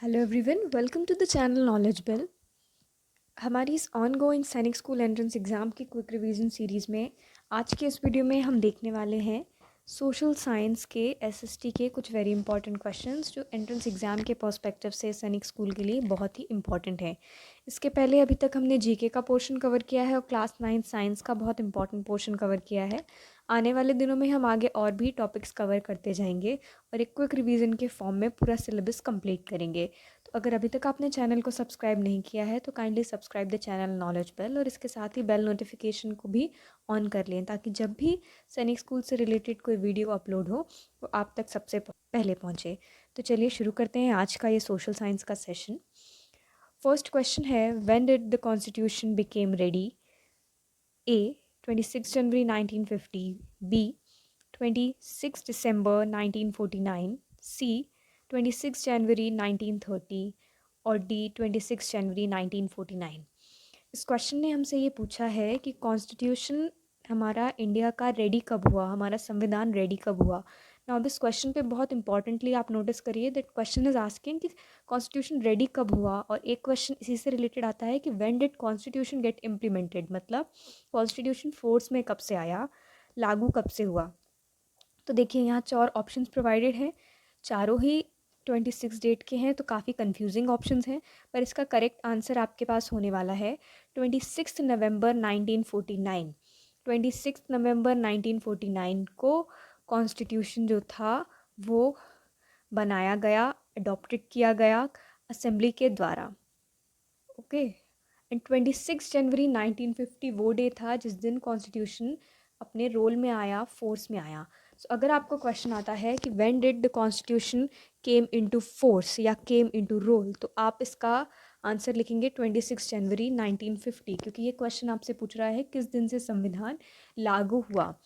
Hello everyone, welcome to the channel knowledge bell. हमारी इस ongoing Sainik school entrance exam की quick revision series में आज के इस वीडियो में हम देखने वाले हैं सोशल साइंस के एसएसटी के कुछ वेरी इंपॉर्टेंट क्वेश्चंस जो एंट्रेंस एग्ज़ाम के पर्सपेक्टिव से सैनिक स्कूल के लिए बहुत ही इंपॉर्टेंट है। इसके पहले अभी तक हमने जीके का पोर्शन कवर किया है और क्लास 9 साइंस का बहुत इंपॉर्टेंट पोर्शन कवर किया है। आने वाले दिनों में हम आगे और भी टॉपिक्स कवर करते जाएंगे और एक क्विक रिवीजन के फॉर्म में पूरा सिलेबस कंप्लीट करेंगे। तो अगर अभी तक आपने चैनल को सब्सक्राइब नहीं किया है तो kindly subscribe the channel knowledge bell और इसके साथ ही बेल नोटिफिकेशन को भी ऑन कर लें ताकि जब भी सैनिक स्कूल से रिलेटेड कोई वीडियो अपलोड हो वो आप तक सबसे पहले पहुंचे। तो चलिए शुरू करते हैं आज का ये सोशल साइंस का सेशन। फर्स्ट क्वेश्चन है, when did the constitution became ready? A 26 January 1950, B 26 December 1949, C 26 January 1930 और डी 26 जनवरी 1949। इस क्वेश्चन ने हमसे ये पूछा है कि कॉन्स्टिट्यूशन हमारा इंडिया का रेडी कब हुआ, हमारा संविधान रेडी कब हुआ। नाउ दिस क्वेश्चन पे बहुत इंपॉर्टेंटली आप नोटिस करिए दैट क्वेश्चन इज आस्किंग कि कॉन्स्टिट्यूशन रेडी कब हुआ, और एक क्वेश्चन इसी से रिलेटेड आता है कि when did constitution get implemented, मतलब कॉन्स्टिट्यूशन फोर्स में कब से आया, लागू कब से हुआ। तो देखिए यहाँ 4 ऑप्शंस प्रोवाइडेड हैं, चारों ही 26 डेट के हैं तो काफ़ी कंफ्यूजिंग ऑप्शंस हैं, पर इसका करेक्ट आंसर आपके पास होने वाला है 26 नवंबर 1949। 26 नवंबर 1949 को कॉन्स्टिट्यूशन जो था वो बनाया गया, अडॉप्टेड किया गया असेंबली के द्वारा। ओके, एंड 26 जनवरी 1950 वो डे था जिस दिन कॉन्स्टिट्यूशन अपने रोल में आया, फोर्स में आया। सो अगर आपको क्वेश्चन आता है कि when did the constitution came into force या केम इनटू रोल, तो आप इसका आंसर लिखेंगे 26 जनवरी 1950, क्योंकि ये क्वेश्चन आपसे पूछ रहा है किस दिन से संविधान लागू हुआ।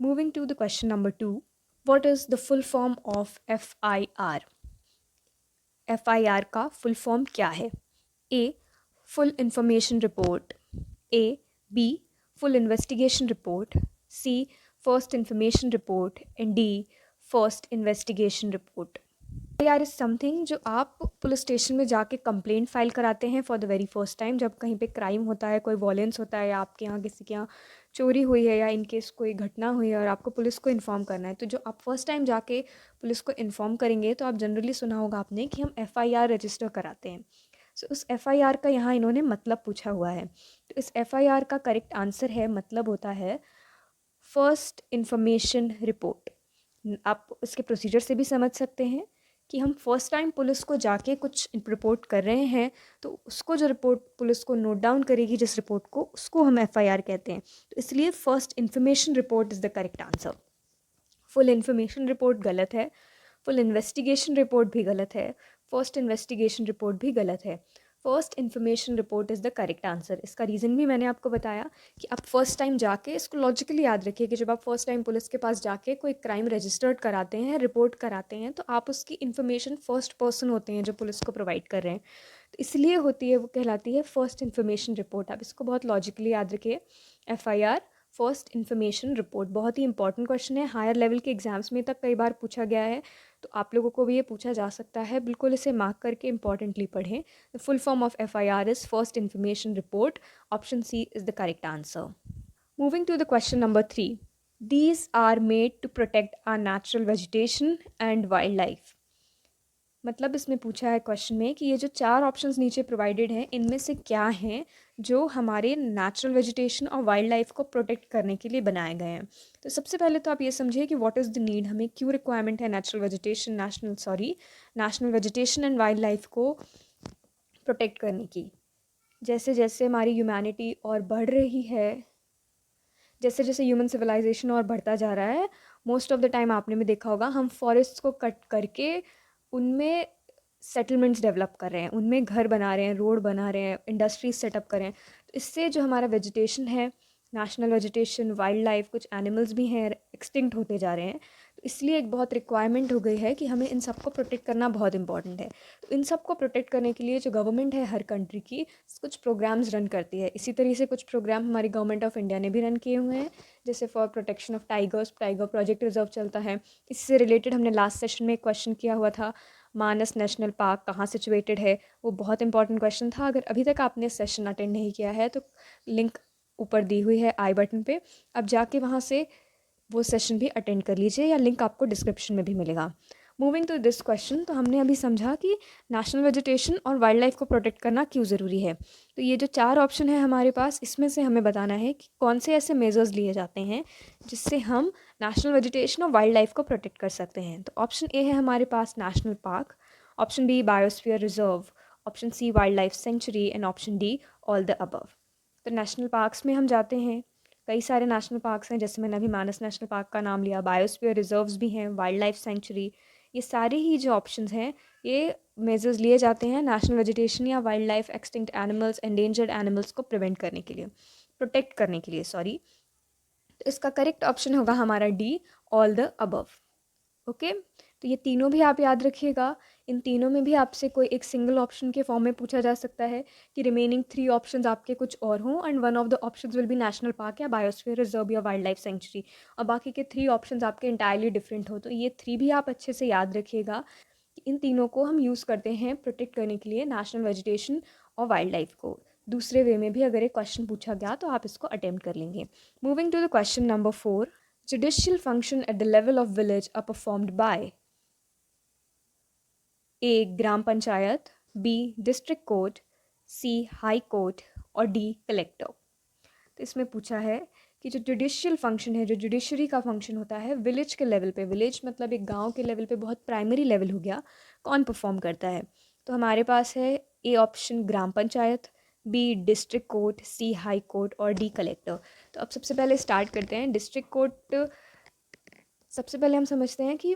Moving to the question number 2, what is the full form of FIR? FIR का फुल फॉर्म क्या है? A full information report, A B full investigation report, C first information report and D first investigation report. FIR is something जो आप police station में जाके complaint file कराते हैं for the very first time, जब कहीं पे क्राइम होता है, कोई वॉयलेंस होता है या आपके यहाँ किसी के यहाँ चोरी हुई है या इन केस कोई घटना हुई है और आपको पुलिस को इन्फॉर्म करना है। तो जो आप फर्स्ट टाइम जाके पुलिस को इन्फॉर्म करेंगे तो आप जनरली सुना होगा आपने कि हम FIR रजिस्टर कराते हैं। सो उस FIR का यहाँ इन्होंने मतलब पूछा हुआ है। तो इस FIR का करेक्ट आंसर है, मतलब होता है फर्स्ट इंफॉर्मेशन रिपोर्ट। आप इसके प्रोसीजर से भी समझ सकते हैं कि हम फर्स्ट टाइम पुलिस को जाके कुछ रिपोर्ट कर रहे हैं तो उसको जो रिपोर्ट पुलिस को नोट डाउन करेगी, जिस रिपोर्ट को, उसको हम FIR कहते हैं। तो इसलिए first information report is the correct answer. Full information report गलत है, फुल इन्वेस्टिगेशन रिपोर्ट भी गलत है, फर्स्ट इन्वेस्टिगेशन रिपोर्ट भी गलत है। First information report is the correct answer. इसका रीज़न भी मैंने आपको बताया कि आप फर्स्ट टाइम जाके, इसको लॉजिकली याद रखिए कि जब आप फर्स्ट टाइम पुलिस के पास जाके कोई क्राइम रजिस्टर्ड कराते हैं, रिपोर्ट कराते हैं, तो आप उसकी इन्फॉर्मेशन फर्स्ट पर्सन होते हैं जो पुलिस को प्रोवाइड कर रहे हैं, तो इसलिए होती है, वो कहलाती है फर्स्ट इन्फॉर्मेशन रिपोर्ट। आप इसको बहुत लॉजिकली याद रखिए, FIR फर्स्ट इन्फॉर्मेशन रिपोर्ट। बहुत ही इंपॉर्टेंट क्वेश्चन है, हायर लेवल के एग्जाम्स में तक कई बार पूछा गया है, तो आप लोगों को भी ये पूछा जा सकता है, बिल्कुल इसे मार्क करके इंपॉर्टेंटली पढ़ें। The full form of FIR is first information report. Option C is the correct answer. Moving to the question number 3, these are made to protect our natural vegetation and wildlife. मतलब इसमें पूछा है question में कि ये जो 4 options नीचे provided हैं इनमें से क्या हैं जो हमारे नेचुरल वेजिटेशन और वाइल्ड लाइफ को प्रोटेक्ट करने के लिए बनाए गए हैं। तो सबसे पहले तो आप ये समझिए कि व्हाट इज़ द नीड, हमें क्यों रिक्वायरमेंट है national vegetation and wild life को प्रोटेक्ट करने की। जैसे जैसे हमारी ह्यूमैनिटी और बढ़ रही है, जैसे जैसे ह्यूमन सिविलाइजेशन और बढ़ता जा रहा है, मोस्ट ऑफ द टाइम आपने भी देखा होगा हम फॉरेस्ट को कट करके उनमें सेटलमेंट्स डेवलप कर रहे हैं, उनमें घर बना रहे हैं, रोड बना रहे हैं, इंडस्ट्रीज सेटअप कर रहे हैं। तो इससे जो हमारा वेजिटेशन है, नेशनल वेजिटेशन, वाइल्ड लाइफ, कुछ एनिमल्स भी हैं एक्सटिंक्ट होते जा रहे हैं, तो इसलिए एक बहुत रिक्वायरमेंट हो गई है कि हमें इन सबको प्रोटेक्ट करना बहुत इंपॉर्टेंट है। तो इन सबको प्रोटेक्ट करने के लिए जो गवर्नमेंट है हर कंट्री की, कुछ प्रोग्राम्स रन करती है। इसी तरीके से कुछ प्रोग्राम हमारी गवर्नमेंट ऑफ इंडिया ने भी रन किए हुए हैं, जैसे for protection of tigers, tiger project reserve चलता है। इससे रिलेटेड हमने लास्ट सेशन में एक क्वेश्चन किया हुआ था, मानस नेशनल पार्क कहाँ सिचुएटेड है, वो बहुत इंपॉर्टेंट क्वेश्चन था। अगर अभी तक आपने सेशन अटेंड नहीं किया है तो लिंक ऊपर दी हुई है आई बटन पे, अब जाके वहाँ से वो सेशन भी अटेंड कर लीजिए या लिंक आपको डिस्क्रिप्शन में भी मिलेगा। मूविंग टू दिस क्वेश्चन, तो हमने अभी समझा कि नेशनल वेजिटेशन और वाइल्ड लाइफ को प्रोटेक्ट करना क्यों ज़रूरी है। तो ये जो 4 ऑप्शन है हमारे पास, इसमें से हमें बताना है कि कौन से ऐसे मेजर्स लिए जाते हैं जिससे हम नेशनल वेजिटेशन और वाइल्ड लाइफ को प्रोटेक्ट कर सकते हैं। तो ऑप्शन ए है हमारे पास national park, option B biosphere reserve, option C wild life sanctuary and option D all the above. तो नेशनल पार्क्स में हम जाते हैं, कई सारे नेशनल पार्क्स हैं, जैसे मैंने अभी मानस नेशनल पार्क का नाम लिया, बायोस्फीयर रिजर्व्स भी हैं, वाइल्ड लाइफ सेंचुरी, ये सारे ही जो ऑप्शंस हैं ये मेजर्स लिए जाते हैं नेशनल वेजिटेशन या wild life, extinct animals, endangered animals को प्रिवेंट करने के लिए, प्रोटेक्ट करने के लिए, सॉरी। तो इसका करेक्ट ऑप्शन होगा हमारा D, all the above. Okay, तो ये तीनों भी आप याद रखिएगा। इन तीनों में भी आपसे कोई एक सिंगल ऑप्शन के फॉर्म में पूछा जा सकता है कि रिमेनिंग 3 ऑप्शंस आपके कुछ और हों and one of the options will be national park या बायोस्फीयर रिजर्व या वाइल्ड लाइफ सेंचुरी, और बाकी के 3 ऑप्शंस आपके इंटायरली डिफरेंट हो। तो ये 3 भी आप अच्छे से याद रखिएगा कि इन तीनों को हम यूज़ करते हैं प्रोटेक्ट करने के लिए नेशनल वेजिटेशन और वाइल्ड लाइफ को। दूसरे वे में भी अगर एक क्वेश्चन पूछा गया तो आप इसको अटेम्प्ट कर लेंगे। Moving to the question number 4, judicial function at the level of village are performed by A. Gram panchayat, B. District court, C. High court और D. कलेक्टर। तो इसमें पूछा है कि जो जुडिशियल फंक्शन है, जो जुडिशरी का फंक्शन होता है विलेज के लेवल पे, विलेज मतलब एक गांव के लेवल पे, बहुत प्राइमरी लेवल हो गया, कौन परफॉर्म करता है। तो हमारे पास है A option gram panchayat, B district court, C high court और डी कलेक्टर। तो अब सबसे पहले स्टार्ट करते हैं डिस्ट्रिक्ट कोर्ट। सबसे पहले हम समझते हैं कि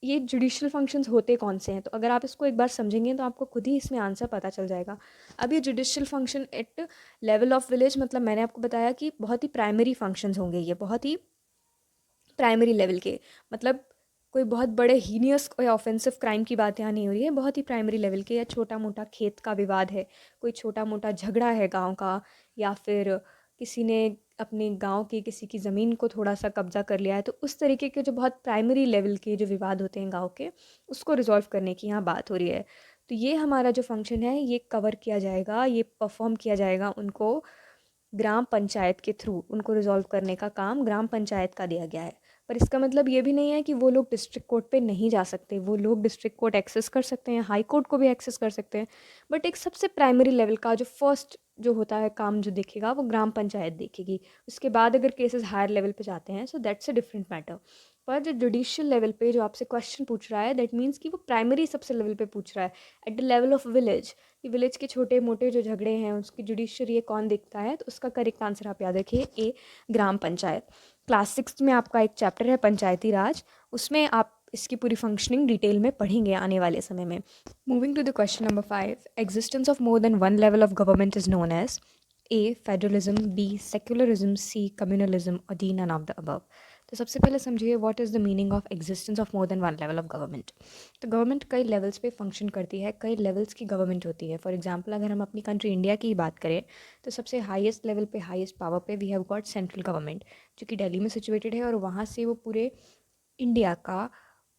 ये जुडिशियल फंक्शंस होते कौन से हैं। तो अगर आप इसको एक बार समझेंगे तो आपको खुद ही इसमें आंसर पता चल जाएगा। अब ये judicial function at level of village, मतलब मैंने आपको बताया कि बहुत ही प्राइमरी फंक्शंस होंगे, ये बहुत ही प्राइमरी लेवल के, मतलब कोई बहुत बड़े हीनियस या ऑफेंसिव क्राइम की बात यहाँ नहीं हो रही है, बहुत ही प्राइमरी लेवल के, या छोटा मोटा खेत का विवाद है, कोई छोटा मोटा झगड़ा है गांव का, या फिर किसी ने अपने गांव की किसी की ज़मीन को थोड़ा सा कब्जा कर लिया है, तो उस तरीके के जो बहुत प्राइमरी लेवल के जो विवाद होते हैं गांव के, उसको रिजॉल्व करने की यहाँ बात हो रही है। तो ये हमारा जो फंक्शन है ये कवर किया जाएगा, ये परफॉर्म किया जाएगा उनको ग्राम पंचायत के थ्रू, उनको रिजॉल्व करने का काम ग्राम पंचायत का दिया गया है। पर इसका मतलब ये भी नहीं है कि वो लोग डिस्ट्रिक्ट कोर्ट पे नहीं जा सकते, वो लोग डिस्ट्रिक्ट कोर्ट एक्सेस कर सकते हैं, हाई कोर्ट को भी एक्सेस कर सकते हैं, बट एक सबसे प्राइमरी लेवल का जो फर्स्ट जो होता है काम जो देखेगा वो ग्राम पंचायत देखेगी। उसके बाद अगर केसेस हायर लेवल पे जाते हैं so that's a different matter. पर जो जुडिशियल लेवल पे जो आपसे क्वेश्चन पूछ रहा है दैट मीन्स कि वो प्राइमरी सबसे लेवल पे पूछ रहा है, at the level of village, कि विलेज के छोटे मोटे जो झगड़े हैं उसकी जुडिशरी कौन देखता है। तो उसका करेक्ट आंसर आप याद रखिए ए, ग्राम पंचायत। क्लास 6 में आपका एक चैप्टर है पंचायती राज, उसमें आप इसकी पूरी फंक्शनिंग डिटेल में पढ़ेंगे आने वाले समय में। Moving to the question number 5, existence of more than one level of government is known as A federalism, B secularism, C communalism और D none of the above. तो सबसे पहले समझिए what is the meaning of existence of more than one level of government. तो government कई levels पे function करती है, कई लेवल्स की गवर्नमेंट होती है। फॉर एग्जांपल अगर हम अपनी कंट्री इंडिया की ही बात करें तो सबसे हाईएस्ट लेवल पे, हाईएस्ट पावर पे we have got central government, जो कि दिल्ली में सिचुएटेड है, और वहाँ से वो पूरे इंडिया का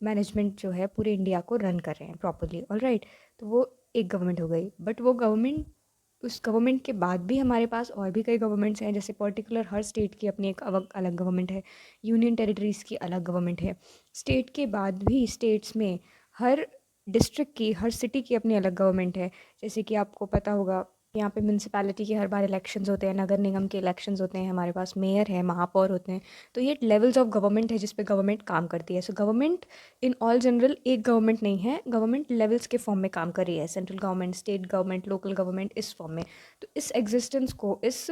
मैनेजमेंट जो है पूरे इंडिया को रन कर रहे हैं प्रॉपरली, ऑलराइट। तो वो एक गवर्नमेंट हो गई, बट वो गवर्नमेंट, उस गवर्नमेंट के बाद भी हमारे पास और भी कई गवर्नमेंट्स हैं, जैसे पर्टिकुलर हर स्टेट की अपनी एक अलग गवर्नमेंट है, यूनियन टेरिटरीज़ की अलग गवर्नमेंट है। स्टेट के बाद भी स्टेट्स में हर डिस्ट्रिक्ट की, हर सिटी की अपनी अलग गवर्नमेंट है। जैसे कि आपको पता होगा यहाँ पे म्यूनसिपैलिटी के हर बार इलेक्शंस होते हैं, नगर निगम के इलेक्शंस होते हैं, हमारे पास मेयर है, महापौर होते हैं। तो ये लेवल्स ऑफ गवर्नमेंट है जिस पे गवर्नमेंट काम करती है। So government in all general एक गवर्नमेंट नहीं है, गवर्नमेंट लेवल्स के फॉर्म में काम कर रही है, central government, state government, local government, इस फॉर्म में। तो इस एग्जिस्टेंस को, इस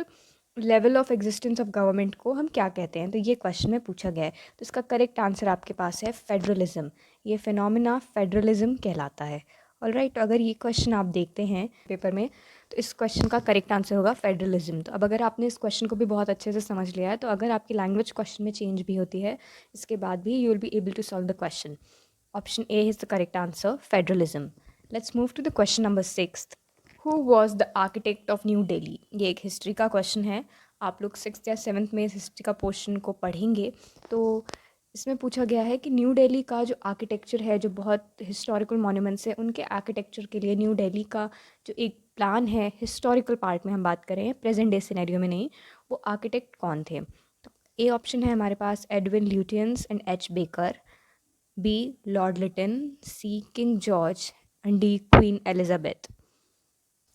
level of existence of government को हम क्या कहते हैं, तो ये क्वेश्चन में पूछा गया है। तो इसका करेक्ट आंसर आपके पास है फेडरलिज्म। ये फिनोमिना फेडरलिज्म कहलाता है, ऑलराइट। तो अगर ये क्वेश्चन आप देखते हैं पेपर में तो इस क्वेश्चन का करेक्ट आंसर होगा फेडरलिज्म। तो अब अगर आपने इस क्वेश्चन को भी बहुत अच्छे से समझ लिया है तो अगर आपकी लैंग्वेज क्वेश्चन में चेंज भी होती है इसके बाद भी you will be able to solve the question. Option A is the correct answer, federalism. Let's move to the question number 6, who was the architect of New Delhi. ये एक हिस्ट्री का क्वेश्चन है, आप लोग 6th या 7th में इस हिस्ट्री का पोर्शन को पढ़ेंगे तो इसमें पूछा गया है कि न्यू दिल्ली का जो आर्किटेक्चर है, जो बहुत हिस्टोरिकल मॉन्यूमेंट्स हैं, उनके आर्किटेक्चर के लिए न्यू दिल्ली का जो एक प्लान है, हिस्टोरिकल पार्ट में हम बात करें, प्रेजेंट डे सिनेरियो में नहीं, वो आर्किटेक्ट कौन थे? तो ए ऑप्शन है हमारे पास Edwin Lutyens and H Baker, B Lord Lytton, C King George and D Queen Elizabeth.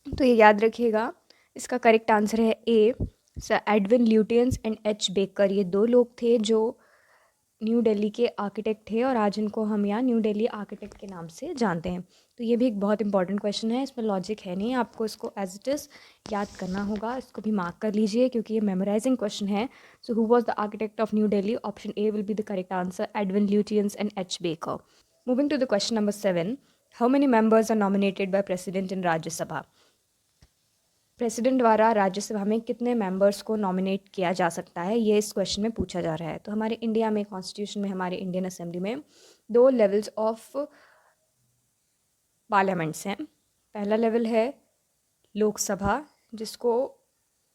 तो ये याद रखिएगा, इसका करेक्ट आंसर है A, Sir Edwin Lutyens and H Baker. ये दो लोग थे जो न्यू दिल्ली के आर्किटेक्ट थे और आज इनको हम यहाँ न्यू दिल्ली आर्किटेक्ट के नाम से जानते हैं। तो ये भी एक बहुत इंपॉर्टेंट क्वेश्चन है, इसमें लॉजिक है नहीं, आपको इसको एज इट इज़ याद करना होगा, इसको भी मार्क कर लीजिए क्योंकि ये मेमोराइजिंग क्वेश्चन है। So who was the architect of New Delhi? Option A will be the correct answer, Edwin Lutyens and H Baker. Moving to the question number 7, how many members are nominated by president in Rajya Sabha? President द्वारा राज्यसभा में कितने members को nominate किया जा सकता है, ये इस क्वेश्चन में पूछा जा रहा है। तो हमारे इंडिया में, कॉन्स्टिट्यूशन में, हमारे इंडियन असेंबली में 2 लेवल्स ऑफ पार्लियामेंट्स हैं। पहला लेवल है लोकसभा, जिसको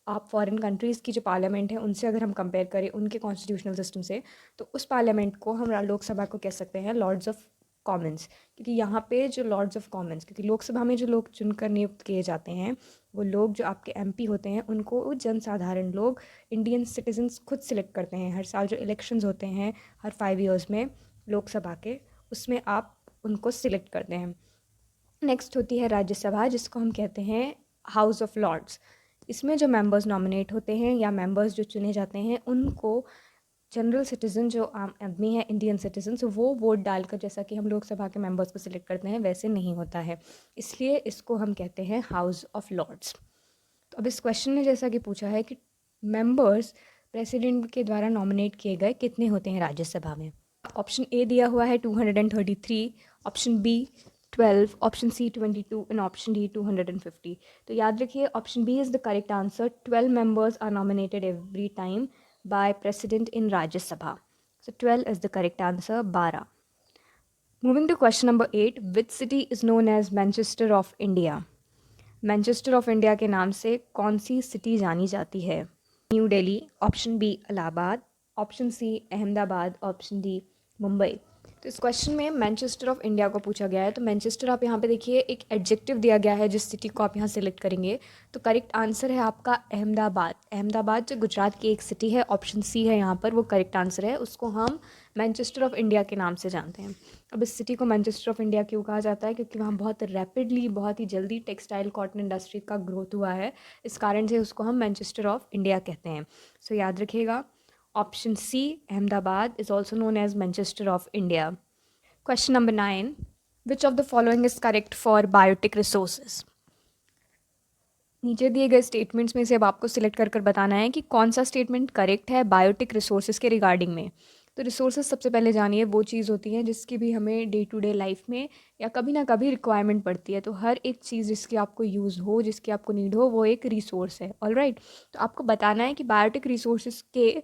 आप फॉरेन कंट्रीज़ की जो पार्लियामेंट है उनसे अगर हम कंपेयर करें उनके कॉन्स्टिट्यूशनल सिस्टम से, तो उस पार्लियामेंट को हम लोकसभा को कह सकते हैं लॉर्ड्स ऑफ कॉमन्स, क्योंकि यहाँ पे जो लॉर्ड्स ऑफ कॉमन्स, क्योंकि लोकसभा में जो लोग चुनकर नियुक्त किए जाते हैं, वो लोग जो आपके एमपी होते हैं उनको जनसाधारण लोग, इंडियन सिटीजन्स खुद सिलेक्ट करते हैं। हर साल जो इलेक्शंस होते हैं हर 5 ईयर्स में लोकसभा के, उसमें आप उनको सिलेक्ट करते हैं। नेक्स्ट होती है राज्यसभा, जिसको हम कहते हैं हाउस ऑफ लॉर्ड्स। इसमें जो मेंबर्स नॉमिनेट होते हैं या मेंबर्स जो चुने जाते हैं, उनको जनरल सिटीज़न, जो आम आदमी है, इंडियन सिटीजन्स, वो वोट डालकर, जैसा कि हम लोकसभा के मेंबर्स को सिलेक्ट करते हैं, वैसे नहीं होता है, इसलिए इसको हम कहते हैं हाउस ऑफ लॉर्ड्स। तो अब इस क्वेश्चन में जैसा कि पूछा है कि मेंबर्स प्रेसिडेंट के द्वारा नॉमिनेट किए गए कितने होते हैं राज्यसभा में? ऑप्शन ए दिया हुआ है 233, option B 12, option C 22 and option D 250। तो याद रखिए, option B is the correct answer. 12 members are nominated every time by president in Rajya Sabha. So 12 is the correct answer, 12. Moving to question number 8, which city is known as Manchester of India? Manchester of India के नाम से कौन सी city जानी जाती है? New Delhi, option B Allahabad, option C Ahmedabad, option D Mumbai. तो इस क्वेश्चन में मैनचेस्टर ऑफ इंडिया को पूछा गया है। तो मैनचेस्टर, आप यहाँ पे देखिए, एक एडजेक्टिव दिया गया है जिस सिटी को आप यहाँ सेलेक्ट करेंगे। तो करेक्ट आंसर है आपका अहमदाबाद। अहमदाबाद जो गुजरात की एक सिटी है, ऑप्शन सी है यहाँ पर, वो करेक्ट आंसर है। उसको हम मैनचेस्टर ऑफ इंडिया के नाम से जानते हैं। अब इस सिटी को मैनचेस्टर ऑफ इंडिया क्यों कहा जाता है? क्योंकि वहाँ बहुत रैपिडली, बहुत ही जल्दी टेक्सटाइल कॉटन इंडस्ट्री का ग्रोथ हुआ है, इस कारण से उसको हम मैनचेस्टर ऑफ इंडिया कहते हैं। सो याद रखिएगा, option C Ahmedabad is also known as Manchester of India. Question number 9, which of the following is correct for biotic resources? नीचे दिए गए स्टेटमेंट्स में से अब आपको सिलेक्ट कर बताना है कि कौन सा स्टेटमेंट करेक्ट है बायोटिक रिसोर्सेज के रिगार्डिंग में। तो रिसोर्सेज, सबसे पहले जानिए, वो चीज़ होती है जिसकी भी हमें डे टू डे लाइफ में या कभी ना कभी रिक्वायरमेंट पड़ती है। तो हर एक चीज़ जिसकी आपको यूज़ हो, जिसकी आपको नीड हो, वो एक रिसोर्स है। ऑलराइट, तो आपको बताना है कि बायोटिक रिसोर्सेज के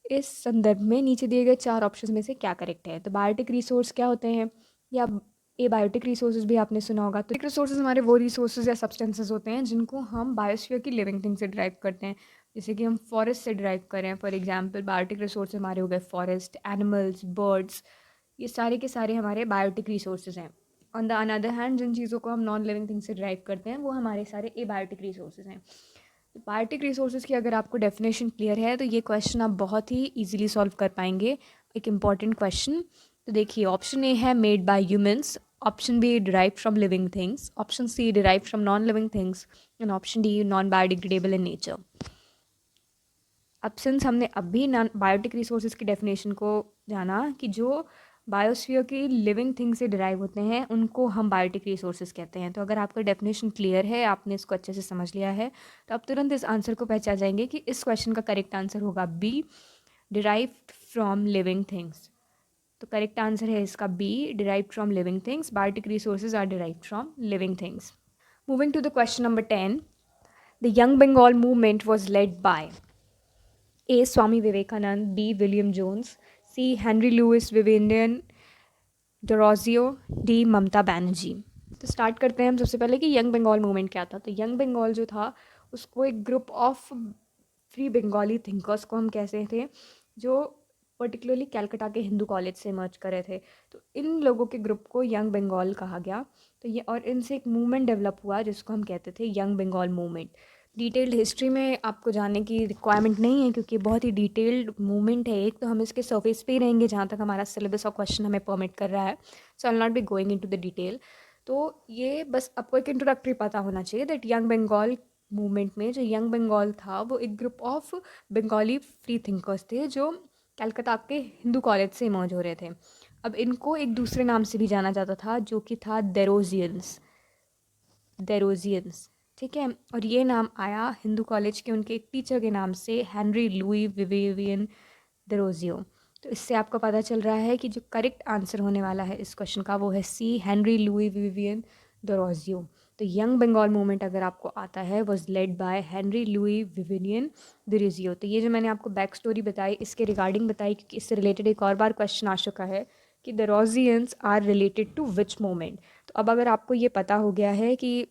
इस संदर्भ में नीचे दिए गए 4 ऑप्शन में से क्या करेक्ट है। तो बायोटिक रिसोर्स क्या होते हैं, या एबायोटिक रिसोर्सेज भी आपने सुना होगा। तो रिसोर्सेज हमारे वो रिसोर्सेज या सब्सटेंसेज होते हैं जिनको हम बायोस्फीयर की लिविंग थिंग से ड्राइव करते हैं। जैसे कि हम फॉरेस्ट से ड्राइव करें, फॉर एग्जांपल बायोटिक रिसोर्स हमारे हो गए फॉरेस्ट, एनिमल्स, बर्ड्स, ये सारे के सारे हमारे बायोटिक रिसोर्सेज हैं। ऑन द अनदर हैंड, जिन चीज़ों को हम नॉन लिविंग थिंग से ड्राइव करते हैं, वो हमारे सारे एबायोटिक रिसोर्सेज हैं। तो बायोटिक रिसोर्सेज की अगर आपको डेफिनेशन क्लियर है तो ये क्वेश्चन आप बहुत ही ईजिली सॉल्व कर पाएंगे। एक इम्पॉर्टेंट क्वेश्चन, तो देखिए, ऑप्शन ए है made by humans, option B derive from living things, option C derive from non living things and option D non biodegradable in nature. अब सिंस हमने अभी नॉन बायोटिक रिसोर्सेज की definition को जाना कि जो बायोस्फीयर की लिविंग थिंग से डिराइव होते हैं, उनको हम बायोटिक रिसोर्सेज कहते हैं। तो अगर आपका डेफिनेशन क्लियर है, आपने इसको अच्छे से समझ लिया है, तो आप तुरंत इस आंसर को पहचान जाएंगे कि इस क्वेश्चन का करेक्ट आंसर होगा B, derived from living things. तो करेक्ट आंसर है इसका B, derived from living things. Biotic resources are derived from living things. Moving to the question number 10, the young Bengal movement was led by A Swami Vivekananda, B William Jones, C Henry Louis विवेंडियन Derozio, D Mamata Banerjee. तो start करते हैं हम सबसे पहले कि young Bengal movement क्या था। तो यंग बंगाल जो था, उसको एक group of free Bengali thinkers को हम कहते थे, जो पर्टिकुलरली कैलकाटा के हिंदू कॉलेज से इमर्ज करे थे। तो इन लोगों के ग्रुप को यंग बंगाल कहा गया। तो ये और इनसे एक मूवमेंट डेवलप हुआ जिसको हम कहते थे young Bengal movement. Detailed history में आपको जानने की रिक्वायरमेंट नहीं है क्योंकि बहुत ही डिटेल्ड मूवमेंट है। एक तो हम इसके सर्फेस पे ही रहेंगे जहाँ तक हमारा सिलेबस और क्वेश्चन हमें परमिट कर रहा है। So I will not be going into the detail. तो ये बस आपको एक इंट्रोडक्टरी पता होना चाहिए दैट यंग बंगाल मूवमेंट में जो यंग बंगाल था वो एक group of Bengali free thinkers थे जो कलकत्ता के हिंदू कॉलेज से इमर्ज हो रहे थे। अब इनको एक दूसरे नाम से भी जाना जाता था जो कि था देरोजियंस। देरोजियंस, ठीक है। और ये नाम आया हिंदू कॉलेज के उनके एक टीचर के नाम से, हेनरी लुई विवियन देरोजियो। तो इससे आपको पता चल रहा है कि जो करेक्ट आंसर होने वाला है इस क्वेश्चन का वो है C, Henry Louis Vivian Derozio. तो यंग बंगाल मूवमेंट अगर आपको आता है was led by Henry Louis Vivian Derozio. तो ये जो मैंने आपको बैक स्टोरी बताई इसके रिगार्डिंग बताई क्योंकि इससे रिलेटेड एक और बार क्वेश्चन आ चुका है कि Derozians are related to which movement. तो अब अगर आपको ये पता हो गया है कि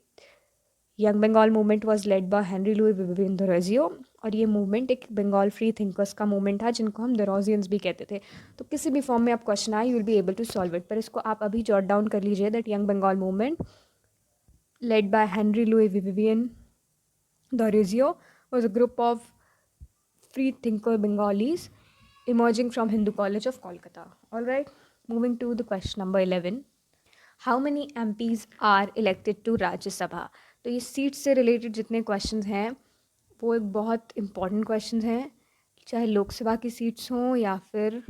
young Bengal movement was led by Henry Louis Vivian Derozio और ये मूवमेंट एक बंगाल फ्री थिंकर्स का मूवमेंट था जिनको हम देरोजियंस भी कहते थे। तो किसी भी फॉर्म में आप क्वेश्चन आए you will be able to solve it. पर इसको आप अभी जॉट डाउन कर लीजिए that young Bengal movement led by Henry Louis Vivian Derozio was a group of free thinker Bengalis emerging from Hindu College of Kolkata. All right, moving to the question number 11. How many MPs are elected to Rajya Sabha? तो ये seat से related जितने questions हैं वो एक बहुत important questions हैं, चाहे लोकसभा की सीट्स हों या फिर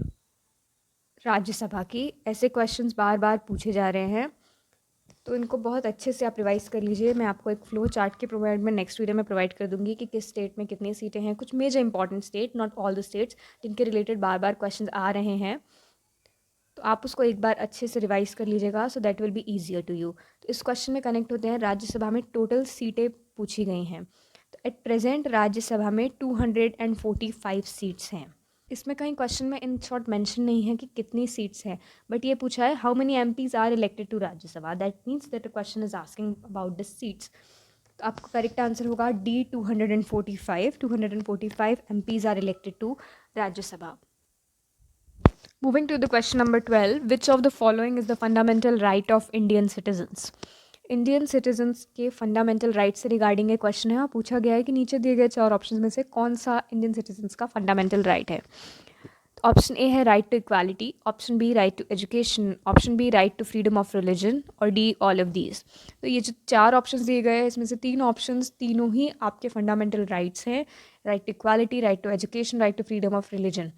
राज्यसभा की। ऐसे क्वेश्चंस बार बार पूछे जा रहे हैं तो इनको बहुत अच्छे से आप रिवाइज़ कर लीजिए। मैं आपको एक फ्लो चार्ट के प्रोवाइड में नेक्स्ट वीडियो में प्रोवाइड कर दूंगी कि किस स्टेट में कितनी सीटें हैं, कुछ major important state, not all the states, जिनके रिलेटेड बार बार क्वेश्चंस आ रहे हैं। तो आप उसको एक बार अच्छे से रिवाइज कर लीजिएगा so that will be easier to you. तो इस क्वेश्चन में कनेक्ट होते हैं राज्यसभा में टोटल सीटें पूछी गई हैं। तो एट प्रेजेंट राज्यसभा में 245 सीट्स हैं। इसमें कहीं क्वेश्चन में इन शॉर्ट मेंशन नहीं है कि कितनी सीट्स हैं, बट ये पूछा है how many MPs are elected to Rajya Sabha. That means that the question is asking about the seats. तो आपका करेक्ट आंसर होगा D, 245। 245 MPs are elected to Rajya Sabha. Moving to the question number 12, which of the following is the fundamental right of Indian citizens? Indian citizens के fundamental rights से regarding एक question है। पूछा गया है कि नीचे दिए गए 4 ऑप्शन में से कौन सा इंडियन सिटीजन्स का फंडामेंटल राइट है। ऑप्शन ए है right to equality, option B right to education, option B right to freedom of religion और डी ऑल ऑफ दीज। तो ये जो 4 ऑप्शंस दिए गए हैं इसमें से 3 ऑप्शंस तीनों ही आपके फंडामेंटल राइट्स हैं, right to equality, right to education, right to freedom of religion.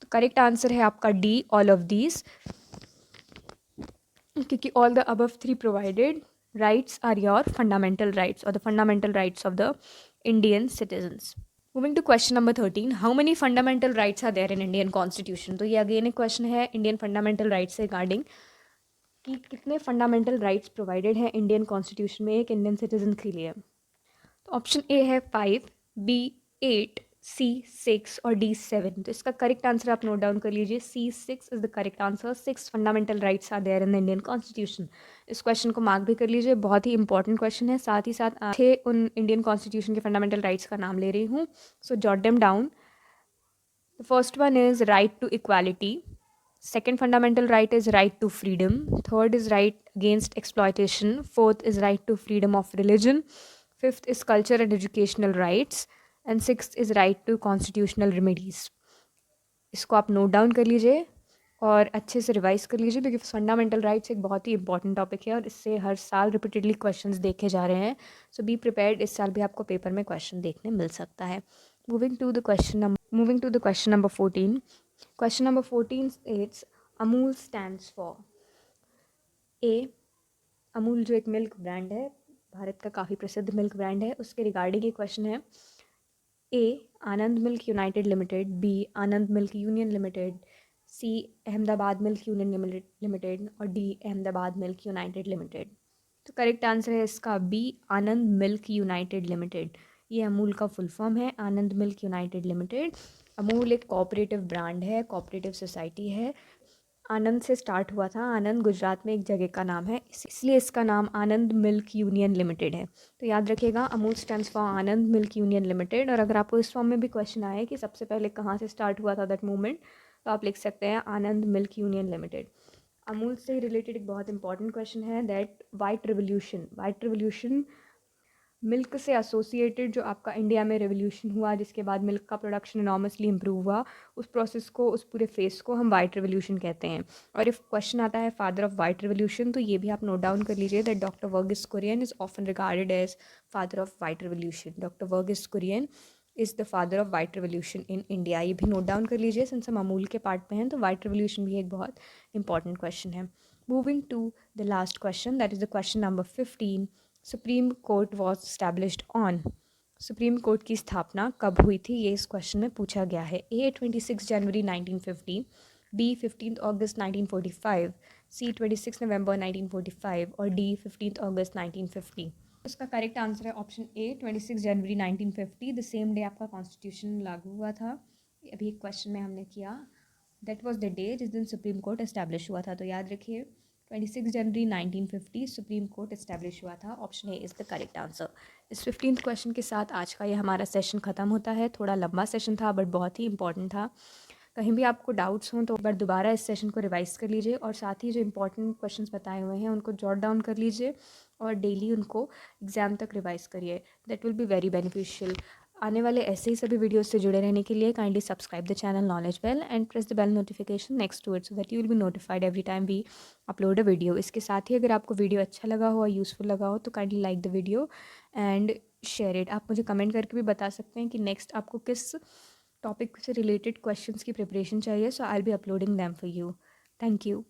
तो करेक्ट आंसर है आपका डी, ऑल ऑफ दीज, क्योंकि all the above 3 provided rights are your fundamental rights और the fundamental rights of the Indian citizens. Moving to question number 13, how many fundamental rights are there in Indian constitution. तो ये again एक question है Indian fundamental rights से regarding कि कितने fundamental rights provided हैं Indian constitution में एक इंडियन सिटीजन के लिए। तो ऑप्शन ए है 5, बी 8, सी 6 और डी 7। तो इसका करेक्ट आंसर आप नोट डाउन कर लीजिए, C 6 is the correct answer. 6 fundamental rights are there in the Indian constitution. इस क्वेश्चन को मार्क भी कर लीजिए, बहुत ही इंपॉर्टेंट क्वेश्चन है। साथ ही साथ 6 उन इंडियन कॉन्स्टिट्यूशन के फंडामेंटल राइट्स का नाम ले रही हूँ, so jot them down. The first one is right to equality, second fundamental right is right to freedom, third is right against exploitation, fourth is right to freedom of religion, fifth is culture and educational rights and sixth is right to constitutional remedies। इसको आप note down कर लीजिए और अच्छे से revise कर लीजिए क्योंकि फंडामेंटल राइट्स एक बहुत ही इंपॉर्टेंट टॉपिक है और इससे हर साल रिपीटेडली क्वेश्चंस देखे जा रहे हैं। सो बी प्रिपेयर्ड, इस साल भी आपको पेपर में क्वेश्चन देखने मिल सकता है। Moving to the question number 14। Question number 14 states Amul stands for A, Amul जो एक मिल्क ब्रांड है, भारत का काफ़ी प्रसिद्ध मिल्क ब्रांड है, उसके रिगार्डिंग ये क्वेश्चन है। ए आनंद मिल्क यूनाइटेड लिमिटेड, बी आनंद मिल्क यूनियन लिमिटेड, सी अहमदाबाद मिल्क यूनियन लिमिटेड और D Ahmedabad milk United limited. तो करेक्ट आंसर है इसका बी, आनंद मिल्क यूनाइटेड लिमिटेड। ये अमूल का फुल फॉर्म है, आनंद मिल्क यूनाइटेड लिमिटेड। अमूल एक कोऑपरेटिव ब्रांड है, कोऑपरेटिव सोसाइटी है। आनंद से स्टार्ट हुआ था, आनंद गुजरात में एक जगह का नाम है, इसलिए इसका नाम आनंद मिल्क यूनियन लिमिटेड है। तो याद रखिएगा Amul stands for Anand milk union limited. और अगर आपको इस फॉर्म में भी क्वेश्चन आए कि सबसे पहले कहाँ से स्टार्ट हुआ था दैट मूवमेंट, तो आप लिख सकते हैं आनंद मिल्क यूनियन लिमिटेड। अमूल से रिलेटेड एक बहुत इंपॉर्टेंट क्वेश्चन है दैट वाइट रिवोल्यूशन मिल्क से एसोसिएटेड जो आपका इंडिया में रेवोल्यूशन हुआ जिसके बाद मिल्क का प्रोडक्शन इनॉर्मसली इम्प्रूव हुआ, उस प्रोसेस को, उस पूरे फेस को हम वाइट रेवोल्यूशन कहते हैं। और इफ क्वेश्चन आता है फादर ऑफ वाइट रेवोल्यूशन, तो ये भी आप नोट डाउन कर लीजिए that doctor Varghese Kurien is often regarded as father of white revolution. Doctor Varghese Kurien is the father of white revolution in India. ये भी नोट डाउन कर लीजिए, सिंस हम अमूल के पार्ट में हैं तो वाइट रेवोल्यूशन भी एक बहुत इंपॉर्टेंट क्वेश्चन है। Moving to the last question, that is the question number 15। Supreme court was established on. Supreme court की स्थापना कब हुई थी, ये इस क्वेश्चन में पूछा गया है। ए 26 जनवरी 1950, बी 15 अगस्त 1945, सी 26 नवंबर 1945 और डी 15 अगस्त 1950। उसका करेक्ट आंसर है option A 26 January 1950। The same day आपका कॉन्स्टिट्यूशन लागू हुआ था। अभी एक क्वेश्चन में हमने किया दैट वाज द डे जिस दिन सुप्रीम कोर्ट एस्टैब्लिश हुआ था, तो याद रखिए 26 जनवरी 1950 सुप्रीम कोर्ट एस्टैब्लिश हुआ था। Option A is the correct answer. इस 15th क्वेश्चन के साथ आज का ये हमारा सेशन ख़त्म होता है। थोड़ा लंबा सेशन था बट बहुत ही इंपॉर्टेंट था। कहीं भी आपको डाउट्स हों तो एक बार दोबारा इस सेशन को रिवाइज कर लीजिए और साथ ही जो इंपॉर्टेंट क्वेश्चंस बताए हुए हैं उनको जॉट डाउन कर लीजिए और डेली उनको एग्ज़ाम तक रिवाइज करिए। That will be very beneficial. आने वाले ऐसे ही सभी वीडियोस से जुड़े रहने के लिए kindly subscribe the channel knowledge bell and press the bell notification next to it so that you will be notified every time we upload a video. इसके साथ ही अगर आपको वीडियो अच्छा लगा हो और यूज़फुल लगा हो तो kindly like the video and share it. आप मुझे कमेंट करके भी बता सकते हैं कि नेक्स्ट आपको किस टॉपिक से रिलेटेड क्वेश्चंस की प्रिपरेशन चाहिए, so I will be uploading them for you. Thank you.